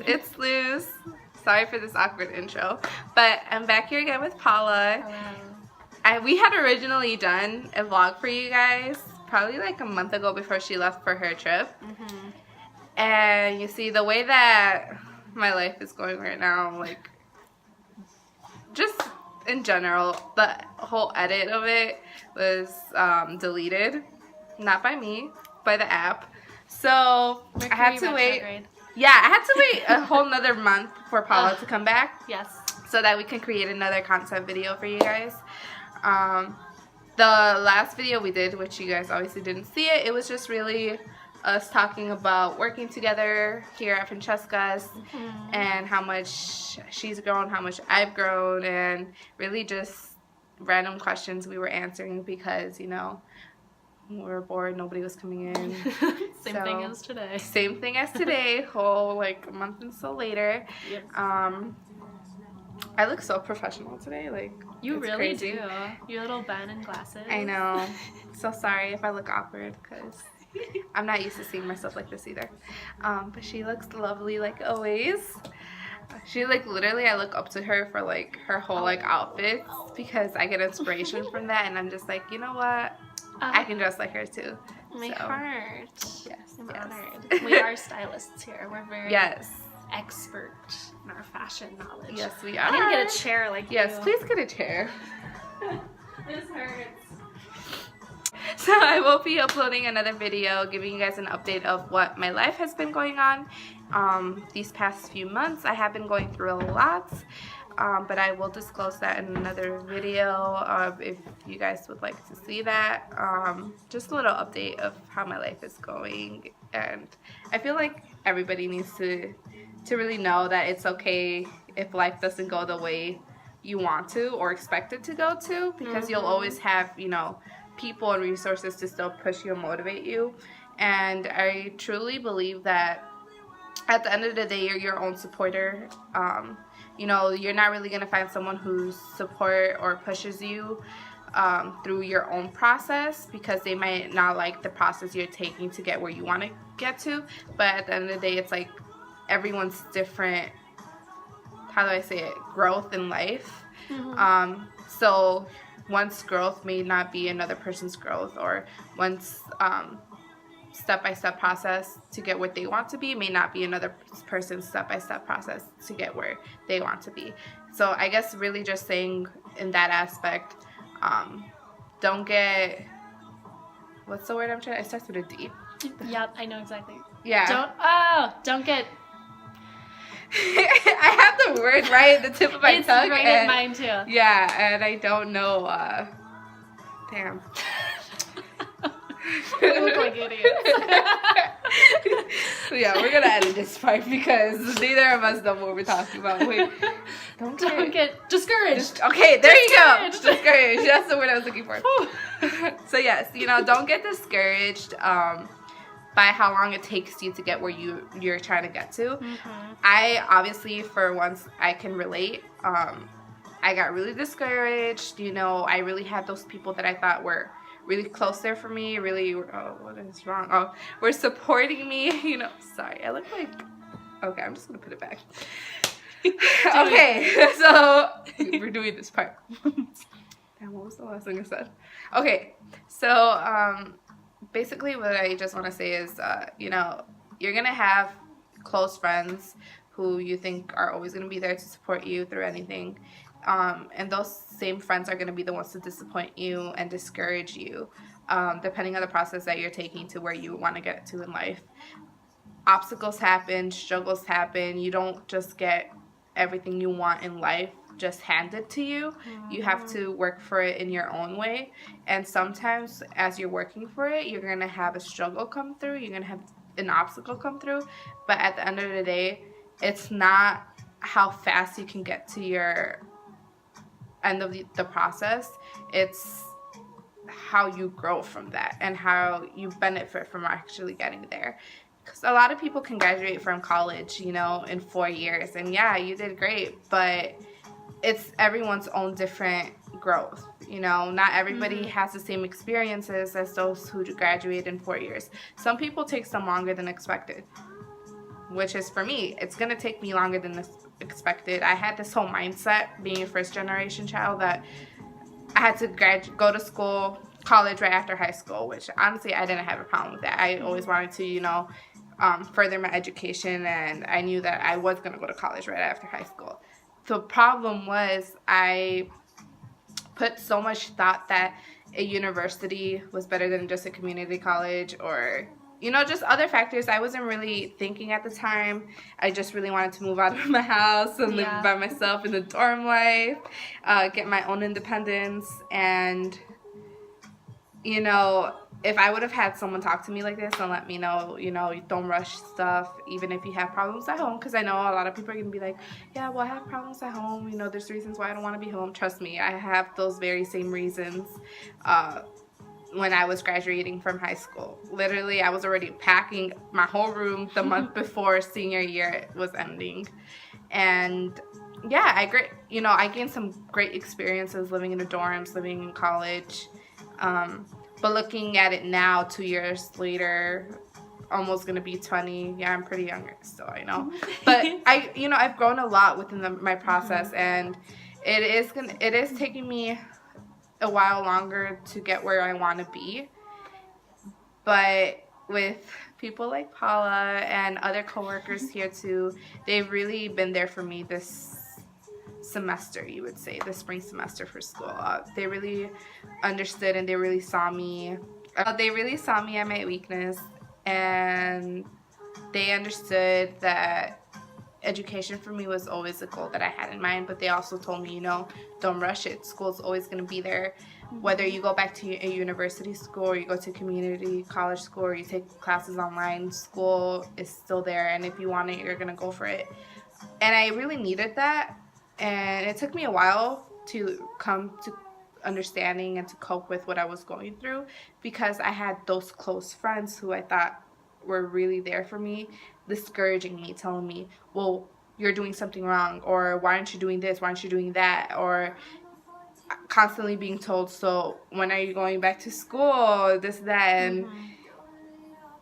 it's Luz. Sorry for this awkward intro, but I'm back here again with Paula. Hello. We had originally done a vlog for you guys probably like a month ago before she left for her trip. And you see, the way that my life is going right now, like, just in general, the whole edit of it was deleted. Not by me, by the app. So I had to wait. Yeah, I had to wait a whole nother month for Paula to come back. Yes. So that we can create another content video for you guys. The last video we did, which you guys obviously didn't see it, it was just really us talking about working together here at Francesca's and how much she's grown, how much I've grown, and really just random questions we were answering because, you know, we were bored, nobody was coming in. Same thing as today. Same thing as today, whole like a month and so later. Yep. I look so professional today, like you really crazy. do. Your little band and glasses. I know. So sorry if I look awkward because I'm not used to seeing myself like this either. But she looks lovely like always. She like literally, I look up to her for like her whole like outfits because I get inspiration from that, and I'm just like, you know what? I can dress like her too. My heart. Yes. I'm honored. We are stylists here. We're very expert in our fashion knowledge. Yes, we are. I need to get a chair like you. Yes, please get a chair. This hurts. So I will be uploading another video giving you guys an update of what my life has been going on these past few months. I have been going through a lot, but I will disclose that in another video if you guys would like to see that. Just a little update of how my life is going, and I feel like everybody needs to really know that it's okay if life doesn't go the way you want to or expect it to go to, because you'll always have, you know, people and resources to still push you and motivate you. And I truly believe that at the end of the day, you're your own supporter. You know, you're not really going to find someone who's support or pushes you through your own process, because they might not like the process you're taking to get where you want to get to. But at the end of the day, it's like everyone's different, how do I say it, growth in life. So one's growth may not be another person's growth, or one's step-by-step process to get what they want to be may not be another person's step-by-step process to get where they want to be. So I guess really just saying in that aspect, don't get, what's the word I'm trying to, it starts with a D. Yep, I know exactly. Yeah. Don't get. I have the word right at the tip of my tongue. It's right at mine too. Yeah, and I don't know, damn. We look like idiots. Yeah, we're gonna edit this part because neither of us know what we're talking about. Wait, don't get discouraged. Okay, there you go. Discouraged. That's the word I was looking for. So yes, you know, don't get discouraged by how long it takes you to get where you're trying to get to. I obviously, for once, I can relate. I got really discouraged. You know, I really had those people that I thought were really close there for me, really, what is wrong? Oh, were supporting me, you know. Sorry, I look like, okay, I'm just gonna put it back. Okay, so we're doing this part. Damn, what was the last thing I said? Okay, so basically what I just want to say is, you know, you're gonna have close friends who you think are always gonna be there to support you through anything. And those same friends are going to be the ones to disappoint you and discourage you, depending on the process that you're taking to where you want to get to in life. Obstacles happen, struggles happen. You don't just get everything you want in life just handed to you. You have to work for it in your own way. And sometimes as you're working for it, you're going to have a struggle come through. You're going to have an obstacle come through. But at the end of the day, it's not how fast you can get to your end of the process. It's how you grow from that and how you benefit from actually getting there. Because a lot of people can graduate from college, you know, in 4 years, and yeah, you did great, but it's everyone's own different growth. You know, not everybody has the same experiences as those who graduate in 4 years. Some people take some longer than expected. which is for me, it's going to take me longer than expected. I had this whole mindset being a first generation child that I had to go to school, college right after high school, which honestly I didn't have a problem with that. I always wanted to, further my education, and I knew that I was going to go to college right after high school. The problem was I put so much thought that a university was better than just a community college, or just other factors. I wasn't really thinking at the time. I just really wanted to move out of my house and live by myself in the dorm life, get my own independence. And if I would have had someone talk to me like this and let me know, don't rush stuff, even if you have problems at home, because I know a lot of people are going to be like, yeah, well, I have problems at home, there's reasons why I don't want to be home. Trust me, I have those very same reasons. When I was graduating from high school, literally, I was already packing my whole room the month before senior year was ending. And yeah, I gained some great experiences living in the dorms, living in college. But looking at it now, 2 years later, almost gonna be 20. Yeah, I'm pretty young still, I know. But I've grown a lot within my process, and it is taking me a while longer to get where I want to be. But with people like Paula and other coworkers here too, they've really been there for me this semester, you would say, the spring semester for school. They really understood, and they really saw me. They really saw me at my weakness, and they understood that education for me was always a goal that I had in mind. But they also told me, don't rush it. School's always going to be there. Whether you go back to a university school, or you go to community college school, or you take classes online, school is still there. And if you want it, you're going to go for it. And I really needed that. And it took me a while to come to understanding and to cope with what I was going through, because I had those close friends who I thought were really there for me, discouraging me, telling me, well, you're doing something wrong, or why aren't you doing this, why aren't you doing that, or constantly being told, so when are you going back to school, this, that, and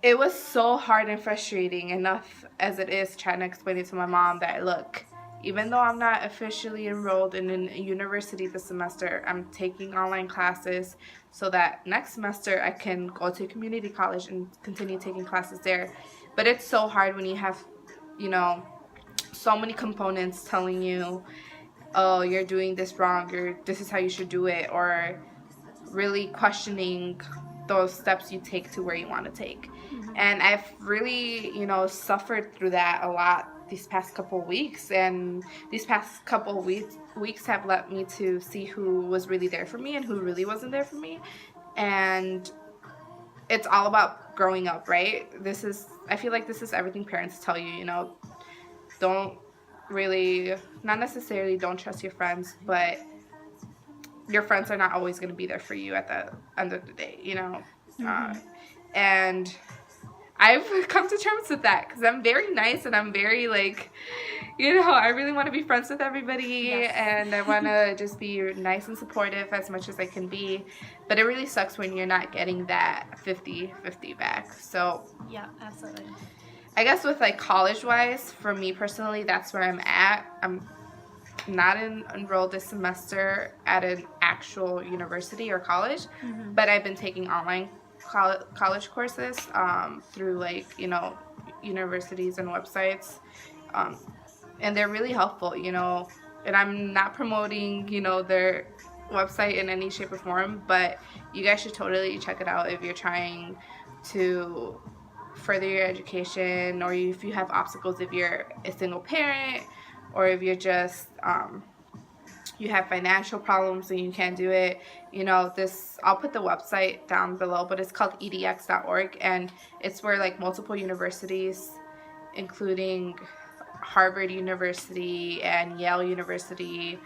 it was so hard and frustrating enough as it is trying to explain it to my mom that, look, even though I'm not officially enrolled in a university this semester, I'm taking online classes so that next semester I can go to community college and continue taking classes there. But it's so hard when you have, so many components telling you, oh, you're doing this wrong, or this is how you should do it, or really questioning those steps you take to where you want to take. And I've really, suffered through that a lot these past couple weeks, and these past couple weeks have led me to see who was really there for me and who really wasn't there for me. And it's all about growing up, right? I feel like this is everything parents tell you, don't really, not necessarily don't trust your friends, but your friends are not always going to be there for you at the end of the day, and I've come to terms with that, because I'm very nice, and I'm very, I really want to be friends with everybody, and I want to just be nice and supportive as much as I can be. But it really sucks when you're not getting that 50-50 back. So yeah, absolutely. I guess with college-wise, for me personally, that's where I'm at. I'm not enrolled this semester at an actual university or college, but I've been taking online college courses through universities and websites, and they're really helpful, and I'm not promoting their website in any shape or form, but you guys should totally check it out if you're trying to further your education, or if you have obstacles, if you're a single parent, or if you're just you have financial problems and you can't do it. I'll put the website down below, but it's called edx.org, and it's where multiple universities, including Harvard University and Yale University,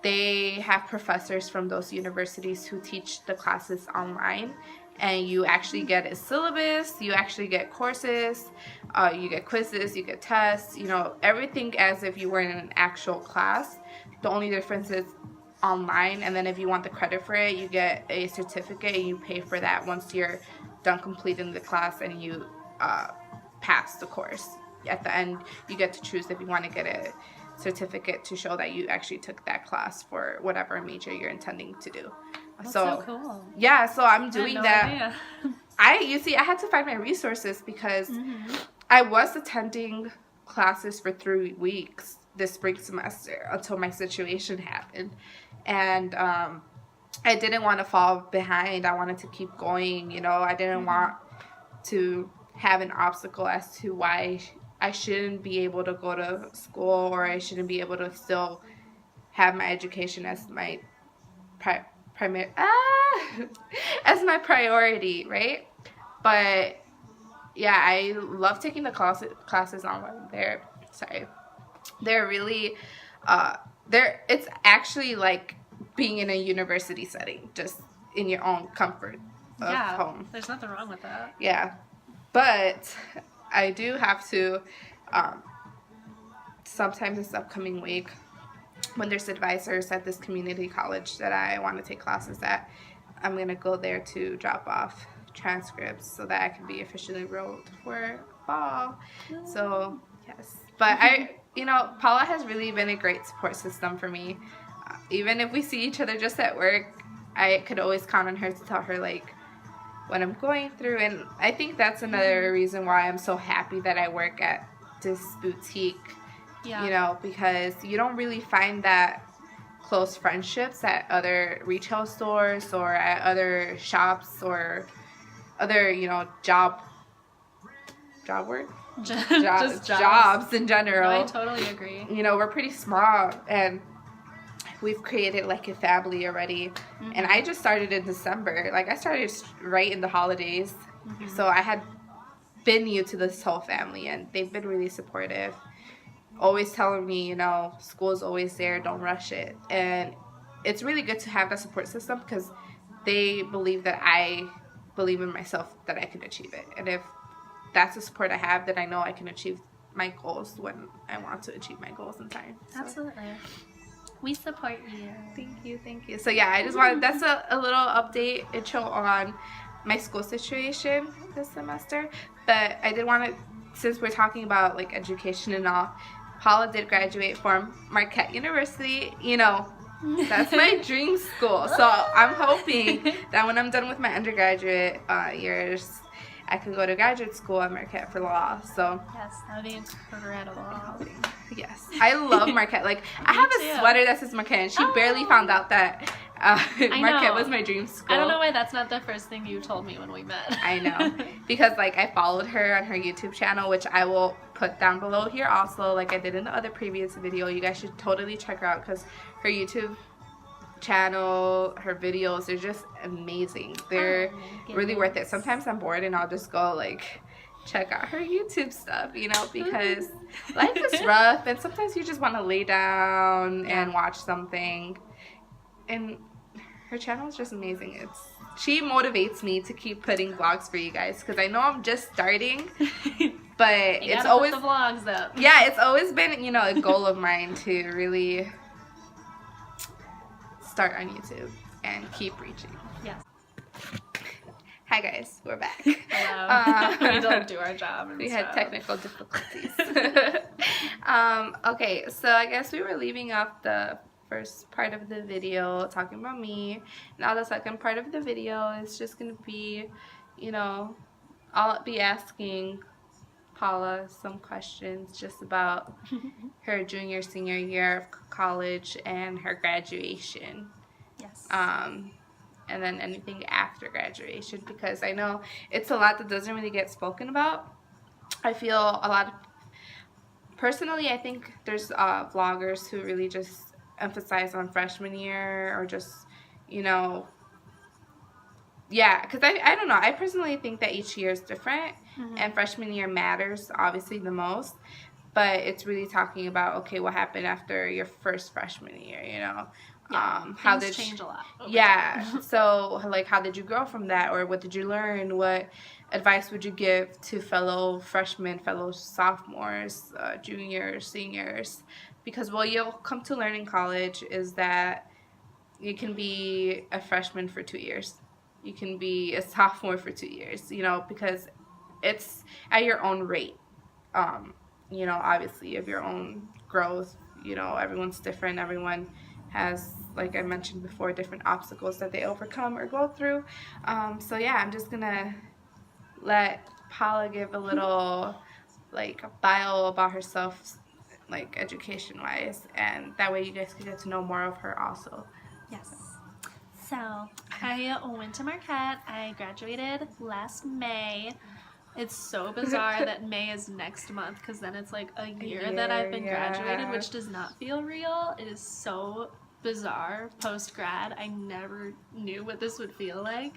they have professors from those universities who teach the classes online, and you actually get a syllabus, you actually get courses, you get quizzes, you get tests, everything as if you were in an actual class. The only difference is online, and then if you want the credit for it, you get a certificate, and you pay for that once you're done completing the class, and you pass the course. At the end, you get to choose if you want to get a certificate to show that you actually took that class for whatever major you're intending to do. That's so cool. Yeah, so I'm doing that. Idea. I had to find my resources because I was attending classes for 3 weeks this spring semester until my situation happened. And I didn't want to fall behind. I wanted to keep going, you know. I didn't want to have an obstacle as to why I shouldn't be able to go to school, or I shouldn't be able to still have my education as my as my priority, right? But yeah, I love taking the classes online. They're really it's actually like being in a university setting, just in your own comfort of home. There's nothing wrong with that. Yeah, but I do have to sometime this upcoming week, when there's advisors at this community college that I want to take classes at, I'm going to go there to drop off transcripts so that I can be officially enrolled for fall. So, yes. But Paula has really been a great support system for me. Even if we see each other just at work, I could always count on her to tell her, like, what I'm going through. And I think that's another reason why I'm so happy that I work at this boutique. Yeah. You know, because you don't really find that close friendships at other retail stores or at other shops or other, jobs in general. No, I totally agree. We're pretty small, and we've created like a family already. And I just started in December. Like, I started right in the holidays. So I had been new to this whole family, and they've been really supportive. Always telling me, school's always there, don't rush it. And it's really good to have that support system because they believe that I believe in myself, that I can achieve it. And if that's the support I have, then I know I can achieve my goals when I want to achieve my goals in time. So. Absolutely. We support you. Thank you. So yeah, I just wanted, that's a little update intro on my school situation this semester. But I did want to, since we're talking about like education and all, Paula did graduate from Marquette University. That's my dream school. So I'm hoping that when I'm done with my undergraduate years, I can go to graduate school at Marquette for law. So yes, that would be incredible. Yes, I love Marquette. Like, I have a sweater that says Marquette, and she barely found out that Marquette was my dream school. I don't know why that's not the first thing you told me when we met. I know, because like I followed her on her YouTube channel, which I will put down below here also, like I did in the other previous video. You guys should totally check her out because her YouTube channel, her videos, they're just amazing. They're really worth it. Sometimes I'm bored and I'll just go like check out her YouTube stuff, because life is rough and sometimes you just want to lay down and watch something. And her channel is just amazing. She motivates me to keep putting vlogs for you guys because I know I'm just starting, but it's always put the vlogs up. Yeah, it's always been a goal of mine to really start on YouTube and keep reaching. Yes. Hi guys, we're back. Hello. We don't do our job. We had technical difficulties. Okay, so I guess we were leaving off the first part of the video talking about me. Now the second part of the video is just gonna be, I'll be asking Paula some questions just about her junior, senior year of college and her graduation. Yes. And then anything after graduation, because I know it's a lot that doesn't really get spoken about. I feel a lot of, personally, I think there's vloggers who really just emphasize on freshman year or just, yeah, because I don't know. I personally think that each year is different, and freshman year matters obviously the most, but it's really talking about, okay, what happened after your first freshman year, Yeah, how things change a lot. So like, how did you grow from that, or what did you learn? What advice would you give to fellow freshmen, fellow sophomores, juniors, seniors? Because what you'll come to learn in college is that you can be a freshman for 2 years, you can be a sophomore for 2 years, because it's at your own rate. You know, obviously of your own growth. You know, everyone's different. Everyone has, like I mentioned before, different obstacles that they overcome or go through. So yeah, I'm just gonna let Paula give a little like bio about herself, like education wise, and that way you guys can get to know more of her also. Yes. So I went to Marquette. I graduated last May. It's so bizarre that May is next month, because then it's like a year that I've been graduated, which does not feel real. It is so bizarre. Post-grad, I never knew what this would feel like,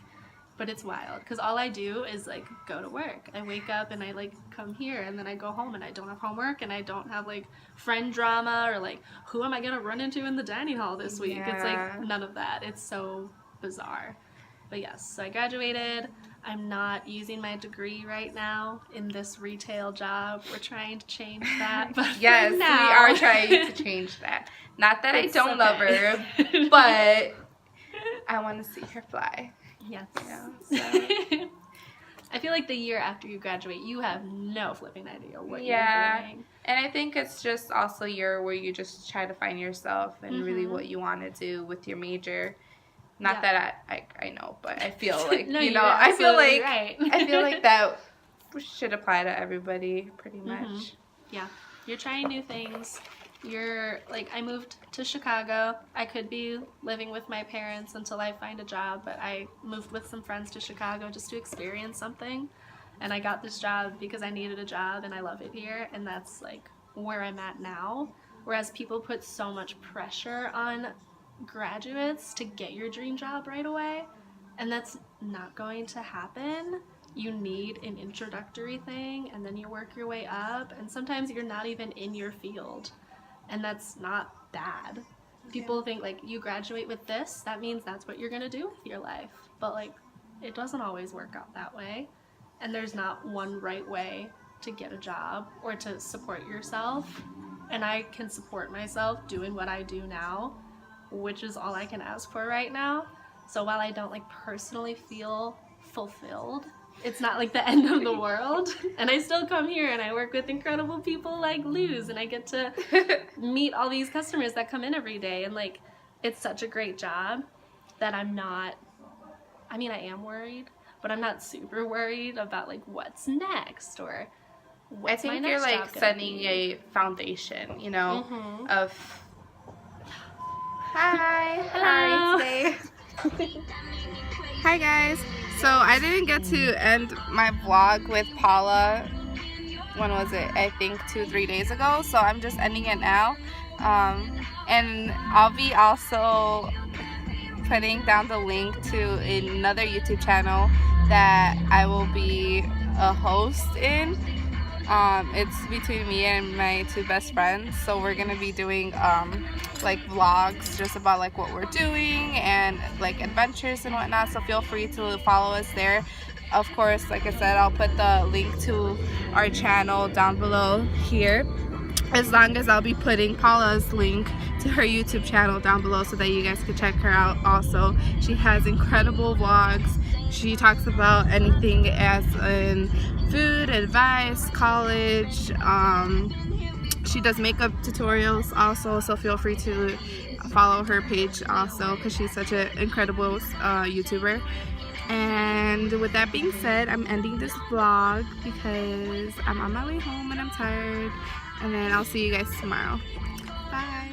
but it's wild, because all I do is like go to work. I wake up and I like come here, and then I go home and I don't have homework, and I don't have like friend drama or like who am I gonna run into in the dining hall this week. It's like none of that. It's so bizarre. But yes, so I graduated. I'm not using my degree right now in this retail job. We're trying to change that. But yes, we are trying to change that. Not that I don't love her, but I want to see her fly. Yes. You know, so. I feel like the year after you graduate, you have no flipping idea what you're doing. And I think it's just also a year where you just try to find yourself and really what you want to do with your major. Not that I know, but I feel like, no, you know, I feel like right. I feel like that should apply to everybody pretty much. Yeah. You're trying new things. You're like, I moved to Chicago. I could be living with my parents until I find a job, but I moved with some friends to Chicago just to experience something. And I got this job because I needed a job, and I love it here, and that's like where I'm at now. Whereas people put so much pressure on graduates to get your dream job right away, and that's not going to happen. You need an introductory thing, and then you work your way up, and sometimes you're not even in your field, and that's not bad. People think like, you graduate with this, that means that's what you're gonna do with your life, but like, it doesn't always work out that way, and there's not one right way to get a job or to support yourself. And I can support myself doing what I do now, which is all I can ask for right now. So while I don't like personally feel fulfilled, it's not like the end of the world. And I still come here and I work with incredible people like Luz, and I get to meet all these customers that come in every day, and like, it's such a great job that I'm not, I mean, I am worried, but I'm not super worried about like what's next or what's my next job. I think you're like setting a foundation, you know, of Hi. Hello. Hi today. Hi guys. So I didn't get to end my vlog with Paula. When was it? I think 2-3 days ago. So I'm just ending it now. And I'll be also putting down the link to another YouTube channel that I will be a host in. It's between me and my 2 best friends, so we're gonna be doing like vlogs just about like what we're doing and like adventures and whatnot, so feel free to follow us there. Of course, like I said, I'll put the link to our channel down below here, as long as I'll be putting Paula's link to her YouTube channel down below so that you guys can check her out also. She has incredible vlogs. She talks about anything as in food, advice, college. She does makeup tutorials also, so feel free to follow her page also, because she's such an incredible YouTuber. And with that being said, I'm ending this vlog because I'm on my way home and I'm tired. And then I'll see you guys tomorrow. Bye.